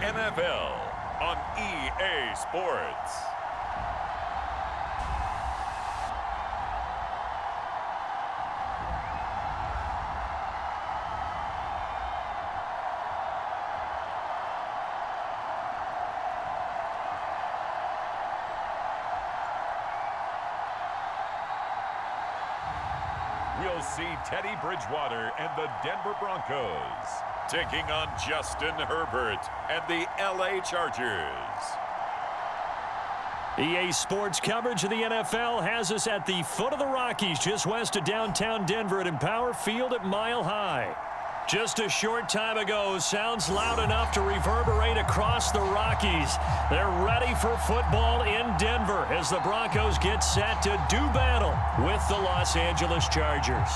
NFL on EA Sports. We'll see Teddy Bridgewater and the Denver Broncos taking on Justin Herbert and the LA Chargers. EA Sports coverage of the NFL has us at the foot of the Rockies, just west of downtown Denver at Empower Field at Mile High. Just a short time ago, sounds loud enough to reverberate across the Rockies. They're ready for football in Denver as the Broncos get set to do battle with the Los Angeles Chargers.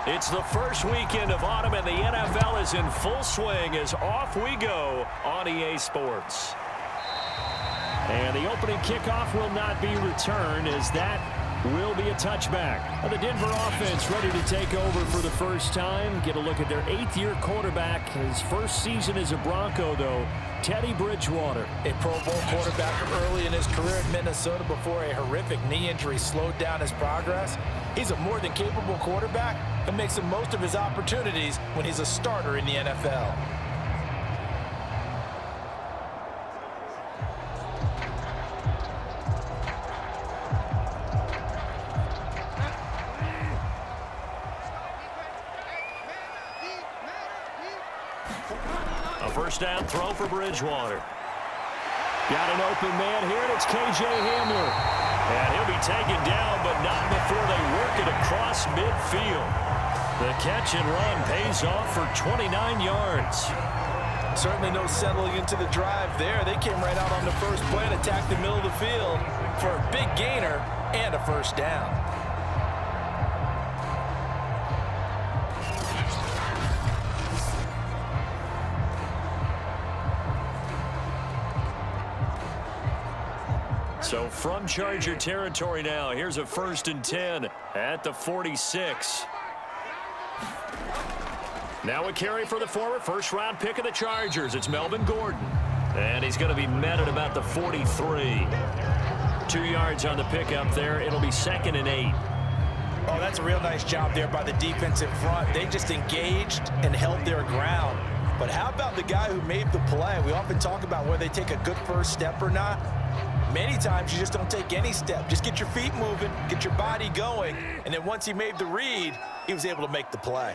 It's the first weekend of autumn, and the NFL is in full swing as off we go on EA Sports. And the opening kickoff will not be returned, as that will be a touchback. The Denver offense ready to take over for the first time. Get a look at their 8th-year quarterback. His first season as a Bronco, though, Teddy Bridgewater. A Pro Bowl quarterback early in his career in Minnesota before a horrific knee injury slowed down his progress. He's a more than capable quarterback and makes the most of his opportunities when he's a starter in the NFL. A first down throw for Bridgewater. Got an open man here, and it's KJ Hamler. And he'll be taken down, but not before they work it across midfield. The catch and run pays off for 29 yards. Certainly no settling into the drive there. They came right out on the first play and attacked the middle of the field for a big gainer and a first down. So from Charger territory now, here's a 1st and 10 at the 46. Now a carry for the former first-round pick of the Chargers. It's Melvin Gordon. And he's going to be met at about the 43. 2 yards on the pickup there. It'll be 2nd and 8. Oh, that's a real nice job there by the defensive front. They just engaged and held their ground. But how about the guy who made the play? We often talk about whether they take a good first step or not. Many times you just don't take any step. Just get your feet moving, get your body going, and then once he made the read, he was able to make the play.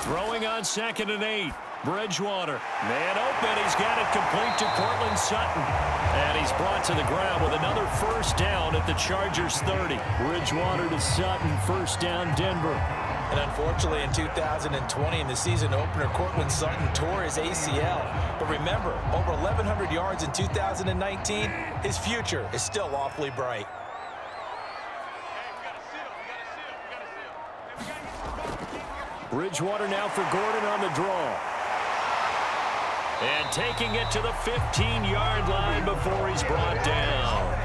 Throwing on 2nd and 8. Bridgewater. Man open. He's got it complete to Cortland Sutton. And he's brought to the ground with another first down at the Chargers 30. Bridgewater to Sutton. First down, Denver. And unfortunately, in 2020, in the season opener, Cortland Sutton tore his ACL. But remember, over 1,100 yards in 2019, his future is still awfully bright. Bridgewater now for Gordon on the draw. And taking it to the 15-yard line before he's brought down.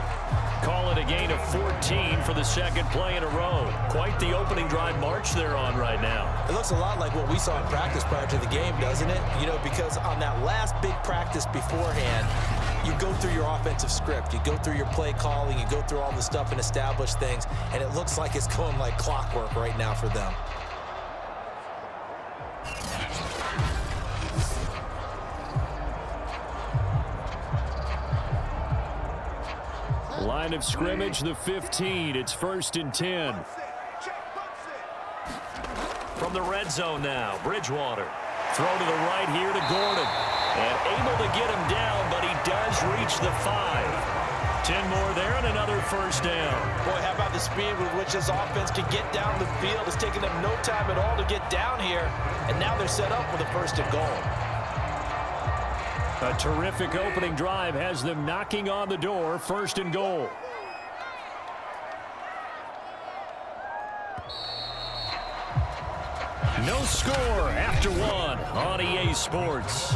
Call it a gain of 14 for the second play in a row. Quite the opening drive march they're on right now. It looks a lot like what we saw in practice prior to the game, doesn't it? You know, because on that last big practice beforehand, you go through your offensive script. You go through your play calling. You go through all the stuff and establish things. And it looks like it's going like clockwork right now for them. Line of scrimmage, the 15. It's 1st and 10. From the red zone now, Bridgewater. Throw to the right here to Gordon. And able to get him down, but he does reach the 5. 10 more there and another first down. Boy, how about the speed with which this offense can get down the field? It's taken them no time at all to get down here. And now they're set up with a 1st and goal. A terrific opening drive has them knocking on the door. 1st and goal. No score after 1 on EA Sports.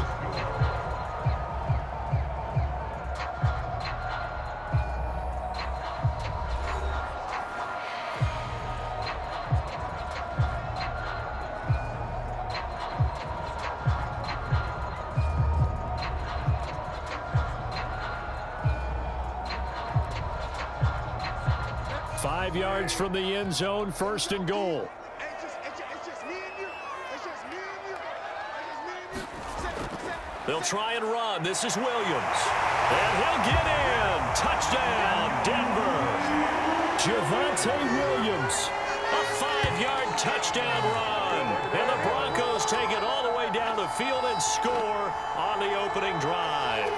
Five yards from the end zone, 1st and goal. They'll try and run. This is Williams. And he'll get in. Touchdown, Denver. Javonte Williams. A 5-yard touchdown run. And the Broncos take it all the way down the field and score on the opening drive.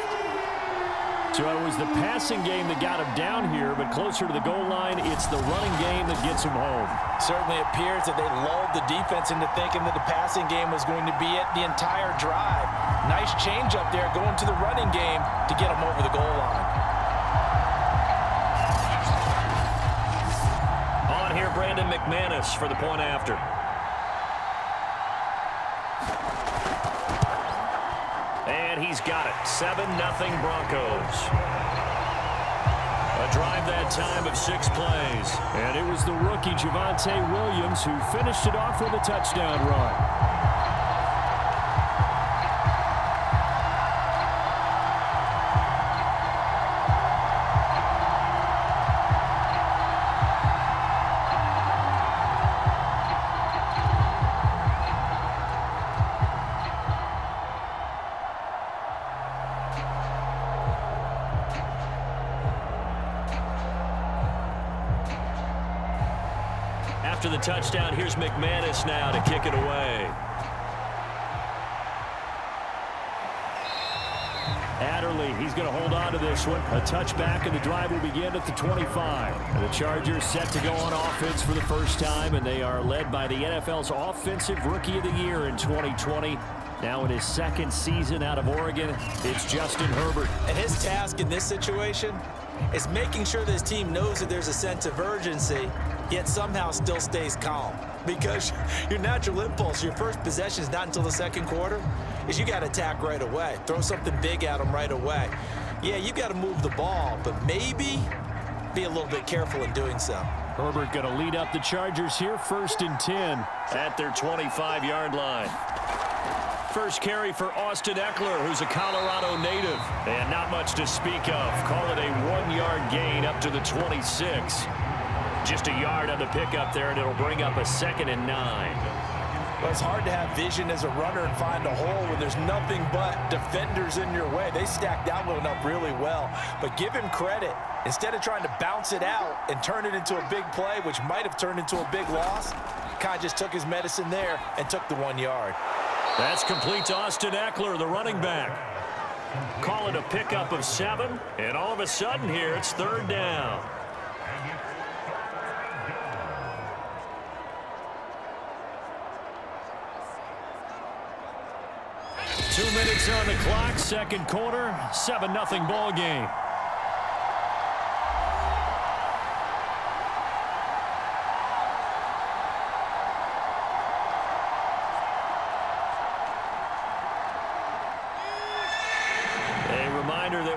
So it was the passing game that got him down here, but closer to the goal line, it's the running game that gets him home. Certainly appears that they lulled the defense into thinking that the passing game was going to be it the entire drive. Nice change up there going to the running game to get him over the goal line. On here, Brandon McManus for the point after. And he's got it. 7-0 Broncos. A drive that time of 6 plays. And it was the rookie Javonte Williams who finished it off with a touchdown run. After the touchdown, here's McManus now to kick it away. Adderley, he's going to hold on to this one. A touchback, and the drive will begin at the 25. And the Chargers set to go on offense for the first time, and they are led by the NFL's Offensive Rookie of the Year in 2020. Now in his 2nd season out of Oregon, it's Justin Herbert. And his task in this situation is making sure that his team knows that there's a sense of urgency, yet somehow still stays calm. Because your natural impulse, your first possession is not until the 2nd quarter, is you got to attack right away. Throw something big at them right away. Yeah, you got to move the ball, but maybe be a little bit careful in doing so. Herbert going to lead up the Chargers here, 1st and 10 at their 25-yard line. First carry for Austin Eckler, who's a Colorado native. And not much to speak of. Call it a 1-yard gain up to the 26. Just a yard on the pickup there, and it'll bring up a 2nd and 9. Well, it's hard to have vision as a runner and find a hole when there's nothing but defenders in your way. They stacked that one up really well. But give him credit. Instead of trying to bounce it out and turn it into a big play, which might have turned into a big loss, kind of just took his medicine there and took the 1 yard. That's complete to Austin Eckler, the running back. Call it a pickup of 7, and all of a sudden here, it's 3rd down. Two minutes on the clock, 2nd quarter, 7-0 ball game.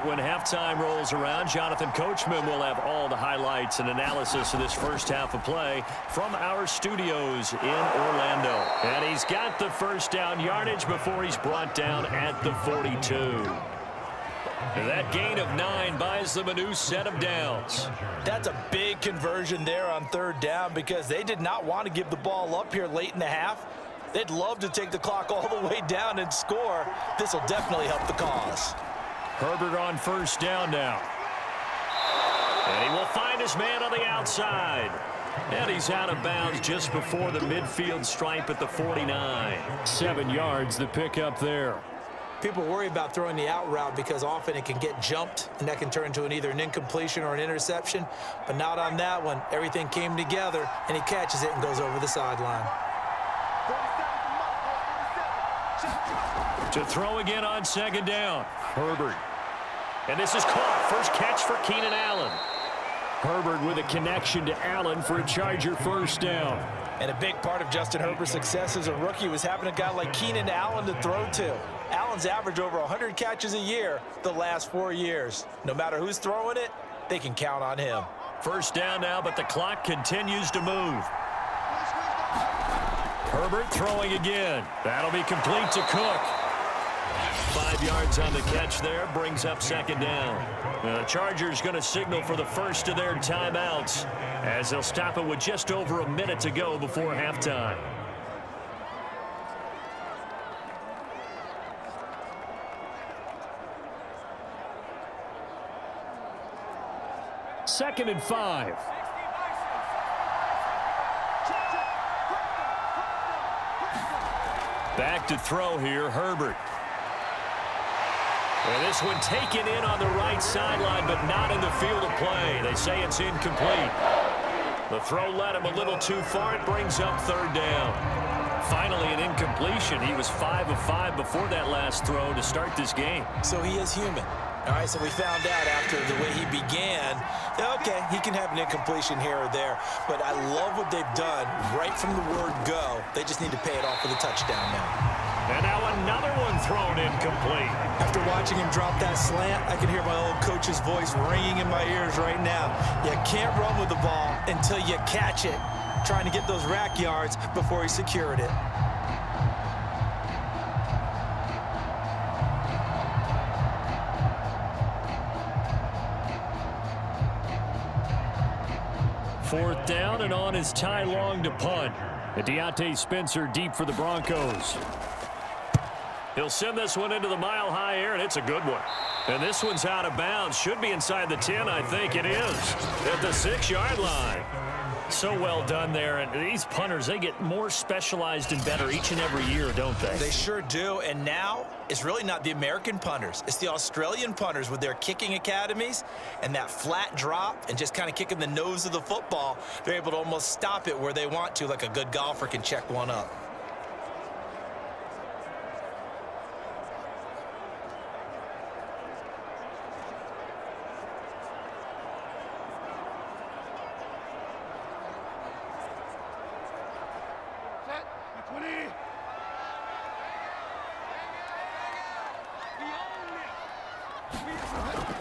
When halftime rolls around, Jonathan Coachman will have all the highlights and analysis of this first half of play from our studios in Orlando. And he's got the 1st down yardage before he's brought down at the 42. That gain of 9 buys them a new set of downs. That's a big conversion there on 3rd down because they did not want to give the ball up here late in the half. They'd love to take the clock all the way down and score. This will definitely help the cause. Herbert on 1st down now. And he will find his man on the outside. And he's out of bounds just before the midfield stripe at the 49. 7 yards, the pickup there. People worry about throwing the out route because often it can get jumped, and that can turn into either an incompletion or an interception. But not on that one. Everything came together, and he catches it and goes over the sideline. To throw again on second down. Herbert. And this is caught. First catch for Keenan Allen. Herbert with a connection to Allen for a Charger first down. And a big part of Justin Herbert's success as a rookie was having a guy like Keenan Allen to throw to. Allen's averaged over 100 catches a year the last 4 years. No matter who's throwing it, they can count on him. First down now, but the clock continues to move. Herbert throwing again. That'll be complete to Cook. 5 yards on the catch there, brings up second down. The Chargers going to signal for the first of their timeouts as they'll stop it with just over a minute to go before halftime. Second and 5. Back to throw here, Herbert. And this one taken in on the right sideline, but not in the field of play. They say it's incomplete. The throw led him a little too far. It brings up third down. Finally, an incompletion. He was 5 of 5 before that last throw to start this game. So he is human. All right, so we found out after the way he began, okay, he can have an incompletion here or there, but I love what they've done right from the word go. They just need to pay it off with a touchdown now. And now another one thrown incomplete. After watching him drop that slant, I can hear my old coach's voice ringing in my ears right now. You can't run with the ball until you catch it. Trying to get those rack yards before he secured it. Fourth down, and on is Ty Long to punt. And Deontay Spencer deep for the Broncos. He'll send this one into the mile-high air, and it's a good one. And this one's out of bounds. Should be inside the 10, I think it is. At the 6-yard line. So well done there. And these punters, they get more specialized and better each and every year, don't they? They sure do. And now it's really not the American punters. It's the Australian punters with their kicking academies and that flat drop and just kind of kicking the nose of the football. They're able to almost stop it where they want to, like a good golfer can check one up.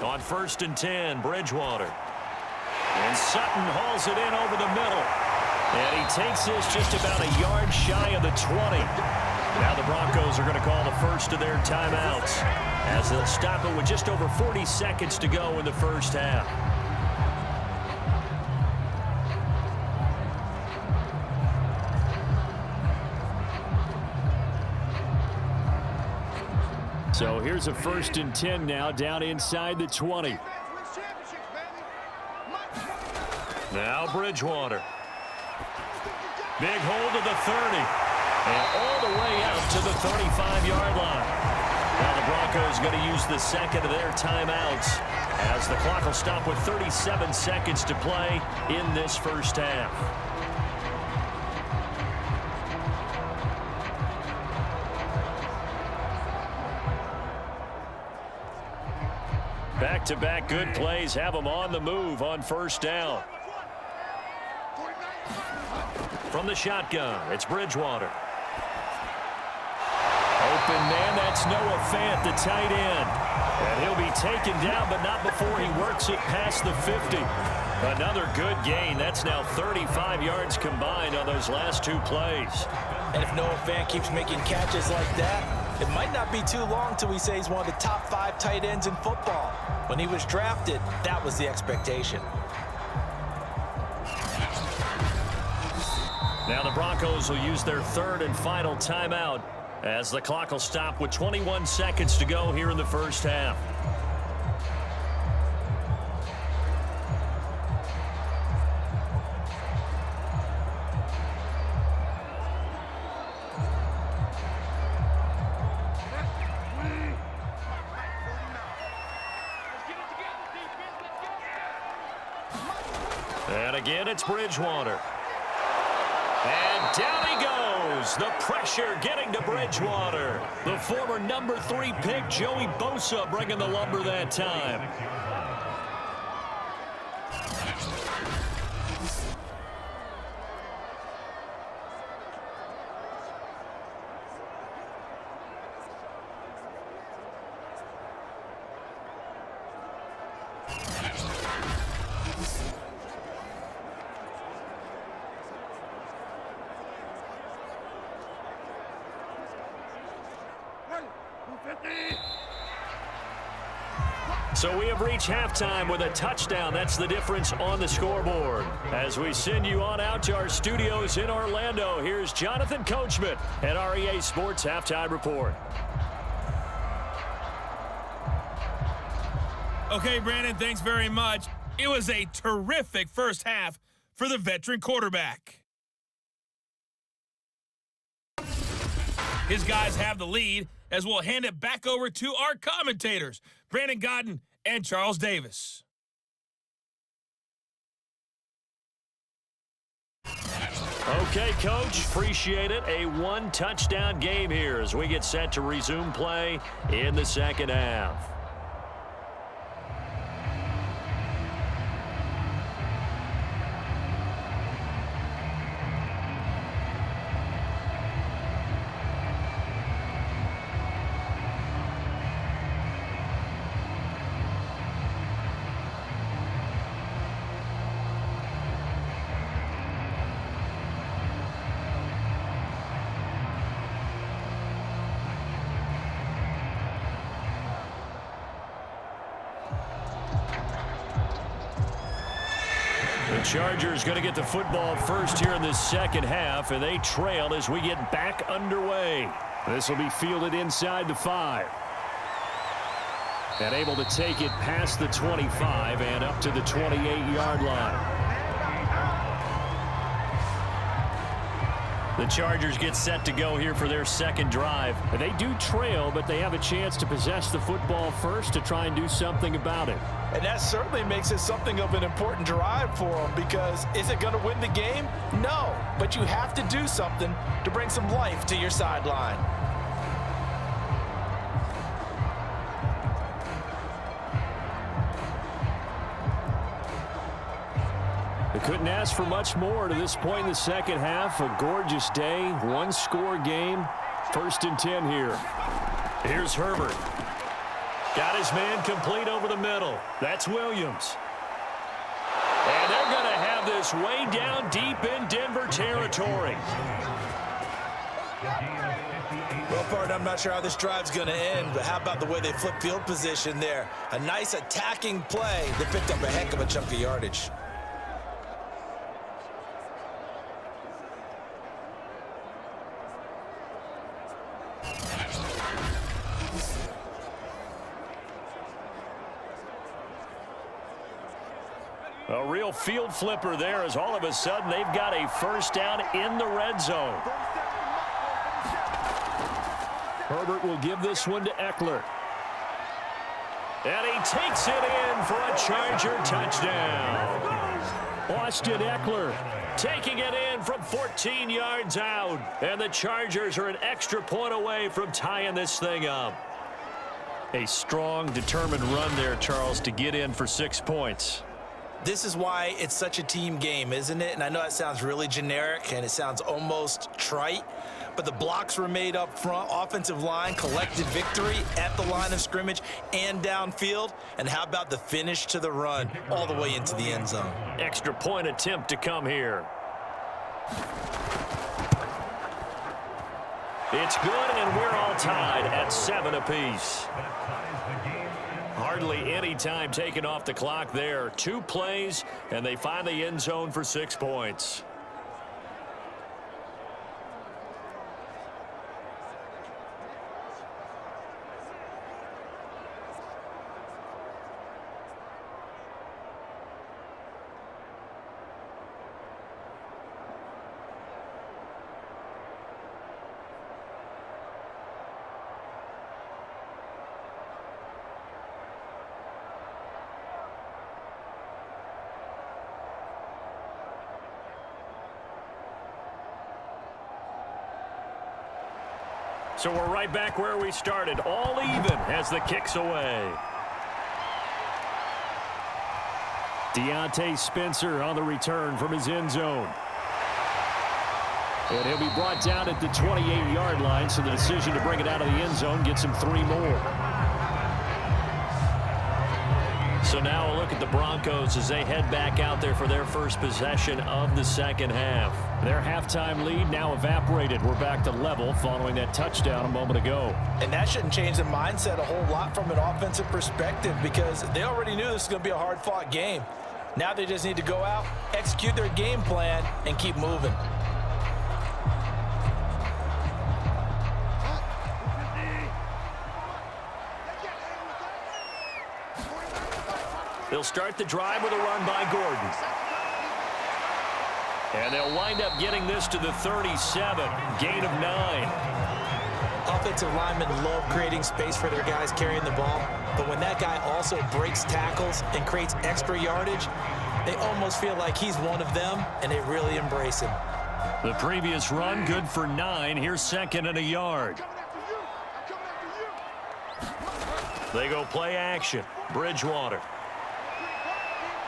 On first and 10, Bridgewater. And Sutton hauls it in over the middle. And he takes this just about a yard shy of the 20. Now the Broncos are going to call the first of their timeouts as they'll stop it with just over 40 seconds to go in the first half. So here's a first and 10 now down inside the 20. Now Bridgewater. Big hold of the 30. And all the way out to the 35-yard line. Now the Broncos going to use the second of their timeouts as the clock will stop with 37 seconds to play in this first half. Back-to-back good plays have them on the move on first down. From the shotgun, it's Bridgewater. Open man, that's Noah Fant, the tight end. And he'll be taken down, but not before he works it past the 50. Another good gain. That's now 35 yards combined on those last two plays. And if Noah Fant keeps making catches like that, it might not be too long till we say he's one of the top 5 tight ends in football. When he was drafted, that was the expectation. Now the Broncos will use their third and final timeout as the clock will stop with 21 seconds to go here in the first half. And again, it's Bridgewater. And down he goes. The pressure getting to Bridgewater. The former number 3 pick, Joey Bosa, bringing the lumber that time. So we have reached halftime with a touchdown. That's the difference on the scoreboard. As we send you on out to our studios in Orlando, here's Jonathan Coachman at REA Sports Halftime Report. Okay, Brandon, thanks very much. It was a terrific first half for the veteran quarterback. His guys have the lead as we'll hand it back over to our commentators, Brandon Godden and Charles Davis. Okay, Coach, appreciate it. A one-touchdown game here as we get set to resume play in the second half. Chargers going to get the football first here in this second half, and they trail as we get back underway. This will be fielded inside the 5. And able to take it past the 25 and up to the 28-yard line. The Chargers get set to go here for their second drive. They do trail, but they have a chance to possess the football first to try and do something about it. And that certainly makes it something of an important drive for them, because is it going to win the game? No, but you have to do something to bring some life to your sideline. They couldn't ask for much more to this point in the second half. A gorgeous day, one-score game. 1st and 10 here. Here's Herbert. Got his man complete over the middle. That's Williams. And they're going to have this way down deep in Denver territory. Well, partner, I'm not sure how this drive's going to end, but how about the way they flip field position there? A nice attacking play that picked up a heck of a chunk of yardage. A real field flipper there, as all of a sudden they've got a first down in the red zone. Herbert will give this one to Eckler. And he takes it in for a Charger touchdown. Austin Eckler taking it in from 14 yards out. And the Chargers are an extra point away from tying this thing up. A strong, determined run there, Charles, to get in for 6 points. This is why it's such a team game, isn't it? And I know that sounds really generic and it sounds almost trite, but the blocks were made up front. Offensive line collected victory at the line of scrimmage and downfield. And how about the finish to the run all the way into the end zone? Extra point attempt to come here. It's good, and we're all tied at 7 apiece. Hardly any time taken off the clock there. 2 plays, and they find the end zone for 6 points. So we're right back where we started, all even as the kick's away. Deontay Spencer on the return from his end zone. And he'll be brought down at the 28-yard line, so the decision to bring it out of the end zone gets him 3 more. So now a look at the Broncos as they head back out there for their first possession of the second half. Their halftime lead now evaporated. We're back to level following that touchdown a moment ago. And that shouldn't change the mindset a whole lot from an offensive perspective because they already knew this was going to be a hard-fought game. Now they just need to go out, execute their game plan, and keep moving. They'll start the drive with a run by Gordon. And they'll wind up getting this to the 37, gain of 9. Offensive linemen love creating space for their guys carrying the ball, but when that guy also breaks tackles and creates extra yardage, they almost feel like he's one of them, and they really embrace him. The previous run, good for 9. Here's 2nd and a yard. They go play action. Bridgewater.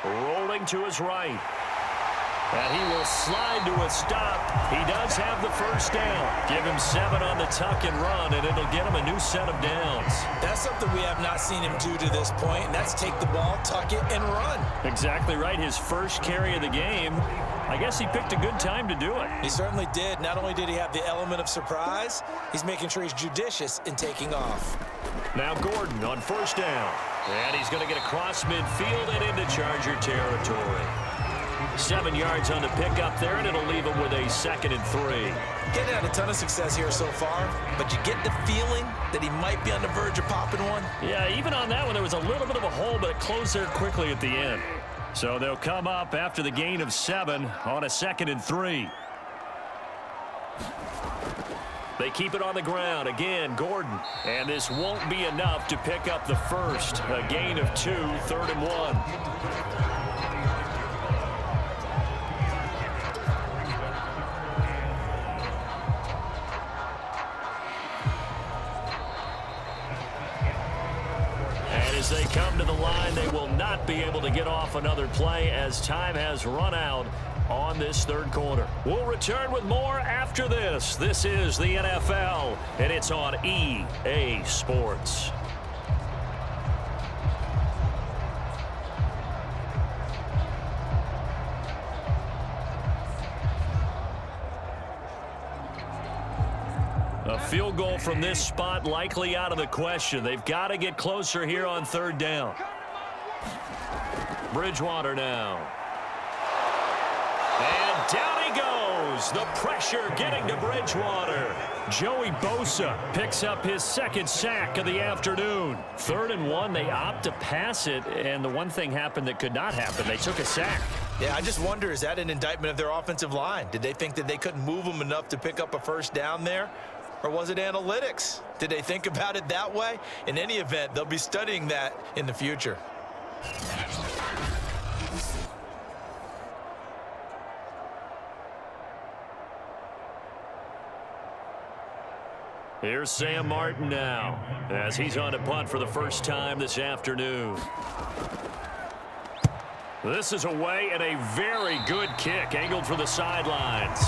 Rolling to his right. And he will slide to a stop. He does have the first down. Give him 7 on the tuck and run, and it'll get him a new set of downs. That's something we have not seen him do to this point, and that's take the ball, tuck it, and run. Exactly right. His first carry of the game. I guess he picked a good time to do it. He certainly did. Not only did he have the element of surprise, he's making sure he's judicious in taking off. Now Gordon on first down. And he's going to get across midfield and into Charger territory. 7 yards on the pickup there, and it'll leave him with a 2nd and 3. Getting had a ton of success here so far, but you get the feeling that he might be on the verge of popping one. Yeah, even on that one, there was a little bit of a hole, but it closed there quickly at the end. So they'll come up after the gain of 7 on a 2nd and 3. They keep it on the ground. Again, Gordon. And this won't be enough to pick up the first. A gain of 2, 3rd and 1. As they come to the line, they will not be able to get off another play as time has run out on this 3rd quarter. We'll return with more after this. This is the NFL, and it's on EA Sports. A field goal from this spot likely out of the question. They've got to get closer here on 3rd down. Bridgewater now. And down he goes. The pressure getting to Bridgewater. Joey Bosa picks up his 2nd sack of the afternoon. 3rd and 1, they opt to pass it, and the one thing happened that could not happen. They took a sack. Yeah, I just wonder, is that an indictment of their offensive line? Did they think that they couldn't move them enough to pick up a first down there? Or was it analytics? Did they think about it that way? In any event, they'll be studying that in the future. Here's Sam Martin now as he's on a punt for the first time this afternoon. This is away and a very good kick angled for the sidelines.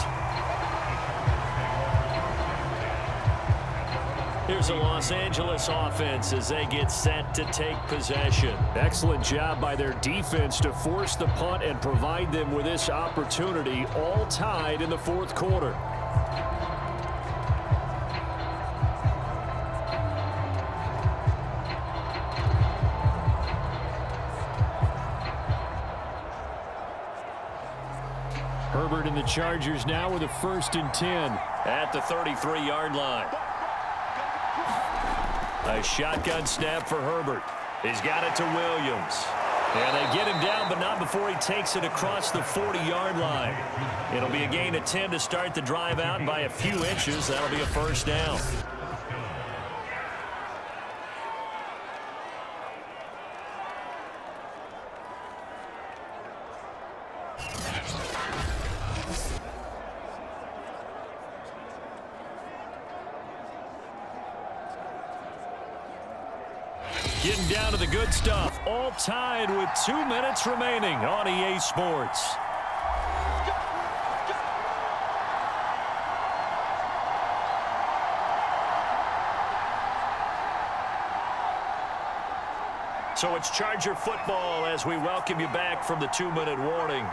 Here's the Los Angeles offense as they get set to take possession. Excellent job by their defense to force the punt and provide them with this opportunity, all tied in the 4th quarter. Herbert and the Chargers now with a 1st and 10 at the 33-yard line. A shotgun snap for Herbert. He's got it to Williams. And they get him down, but not before he takes it across the 40-yard line. It'll be a gain of 10 to start the drive out, and by a few inches, that'll be a first down. Getting down to the good stuff. All tied with 2 minutes remaining on EA Sports. So it's Charger football as we welcome you back from the 2-minute warning.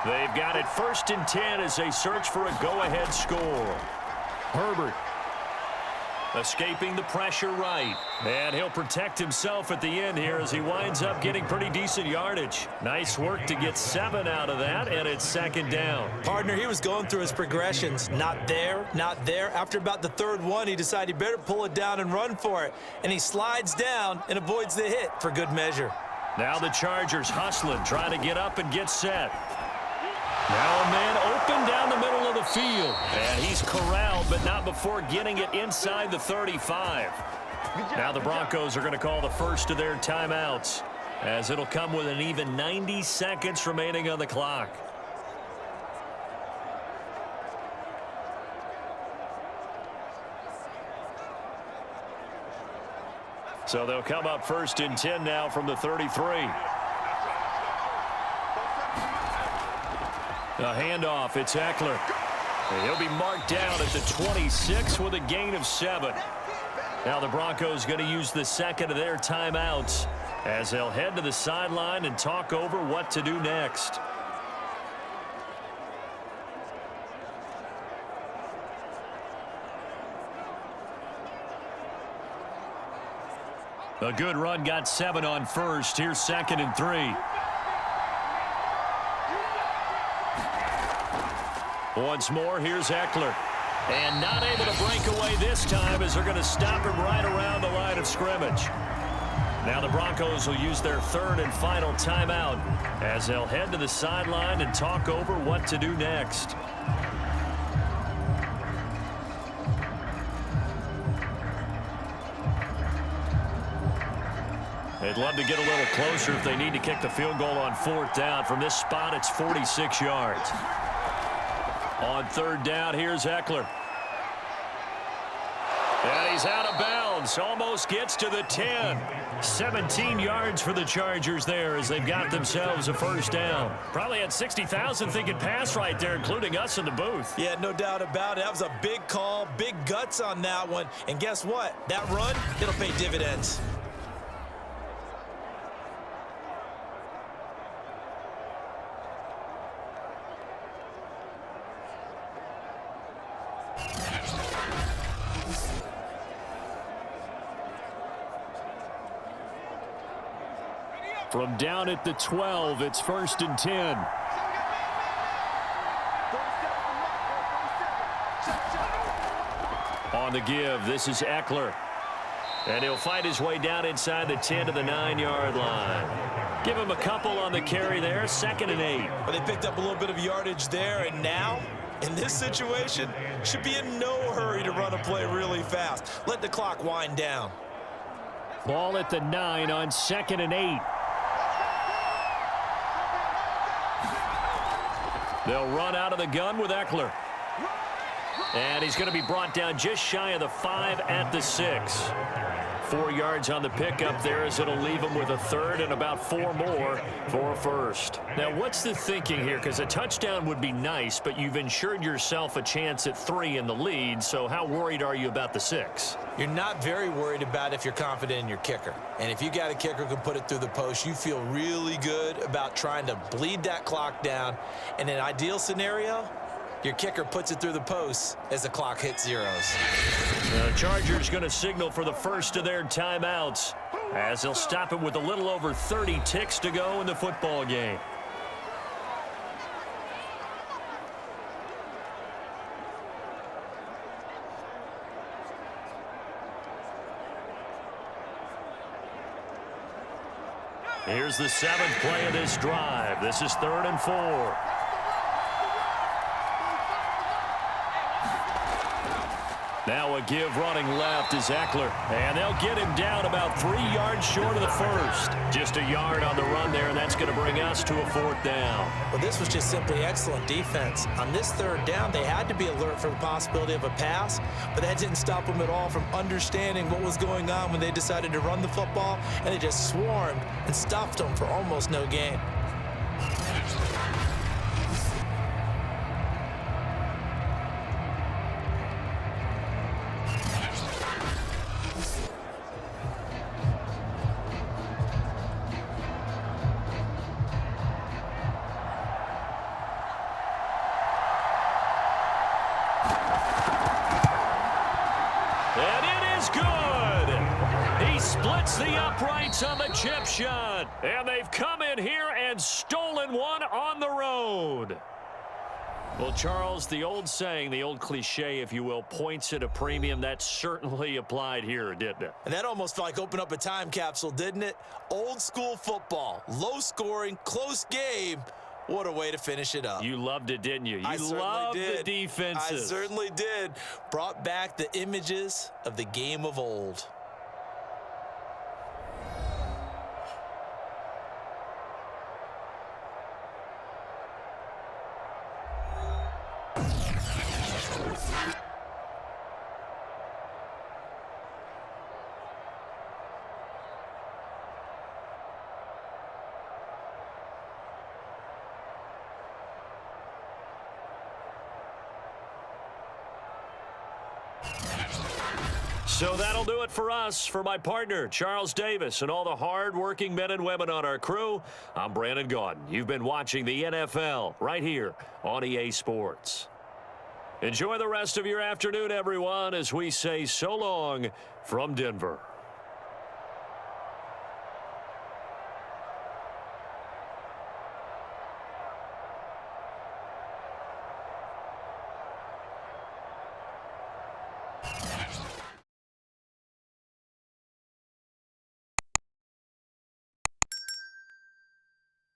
They've got it 1st and 10 as they search for a go-ahead score. Herbert escaping the pressure right. And he'll protect himself at the end here as he winds up getting pretty decent yardage. Nice work to get 7 out of that, and it's 2nd down. Partner, he was going through his progressions. Not there, not there. After about the 3rd one, he decided he better pull it down and run for it. And he slides down and avoids the hit for good measure. Now the Chargers hustling, trying to get up and get set. Now a man open down the middle of the field. And he's corralled, but not before getting it inside the 35. Now the Broncos are going to call the first of their timeouts, as it'll come with an even 90 seconds remaining on the clock. So they'll come up 1st and 10 now from the 33. A handoff, it's Eckler. And he'll be marked down at the 26 with a gain of 7. Now the Broncos going to use the 2nd of their timeouts as they'll head to the sideline and talk over what to do next. A good run got 7 on 1st. Here's 2nd and 3. Once more, here's Eckler. And not able to break away this time as they're going to stop him right around the line of scrimmage. Now the Broncos will use their 3rd and final timeout as they'll head to the sideline and talk over what to do next. They'd love to get a little closer if they need to kick the field goal on 4th down. From this spot, it's 46 yards. On 3rd down, here's Eckler. And he's out of bounds. Almost gets to the 10. 17 yards for the Chargers there as they've got themselves a 1st down. Probably had 60,000 thinking pass right there, including us in the booth. Yeah, no doubt about it. That was a big call, big guts on that one. And guess what? That run, it'll pay dividends. From down at the 12, it's 1st and 10. On the give, this is Eckler. And he'll fight his way down inside the 10 to the 9-yard line. Give him a couple on the carry there, 2nd and 8. But they picked up a little bit of yardage there, and now, in this situation, should be in no hurry to run a play really fast. Let the clock wind down. Ball at the 9 on 2nd and 8. They'll run out of the gun with Eckler. And he's going to be brought down just shy of the 5 at the 6. 4 yards on the pickup there as it'll leave him with a 3rd and about 4 more for a 1st. Now, what's the thinking here? Because a touchdown would be nice, but you've ensured yourself a chance at 3 in the lead, so how worried are you about the 6? You're not very worried about if you're confident in your kicker. And if you got a kicker who can put it through the post, you feel really good about trying to bleed that clock down. In an ideal scenario, your kicker puts it through the post as the clock hits zeros. The Chargers going to signal for the first of their timeouts as they'll stop it with a little over 30 ticks to go in the football game. Here's the 7th play of this drive. This is 3rd and 4. Now a give running left is Eckler. And they'll get him down about 3 yards short of the first. Just a yard on the run there, and that's going to bring us to a 4th down. Well, this was just simply excellent defense. On this 3rd down, they had to be alert for the possibility of a pass, but that didn't stop them at all from understanding what was going on when they decided to run the football, and they just swarmed and stuffed them for almost no gain. Splits the uprights on the chip shot. And they've come in here and stolen one on the road. Well, Charles, the old saying, the old cliche, if you will, points at a premium. That certainly applied here, didn't it? And that almost felt like opened up a time capsule, didn't it? Old school football, low scoring, close game. What a way to finish it up. You loved it, didn't you? You loved the defenses. I certainly did. Brought back the images of the game of old. So that'll do it for us. For my partner, Charles Davis, and all the hard-working men and women on our crew, I'm Brandon Gaudin. You've been watching the NFL right here on EA Sports. Enjoy the rest of your afternoon, everyone, as we say so long from Denver.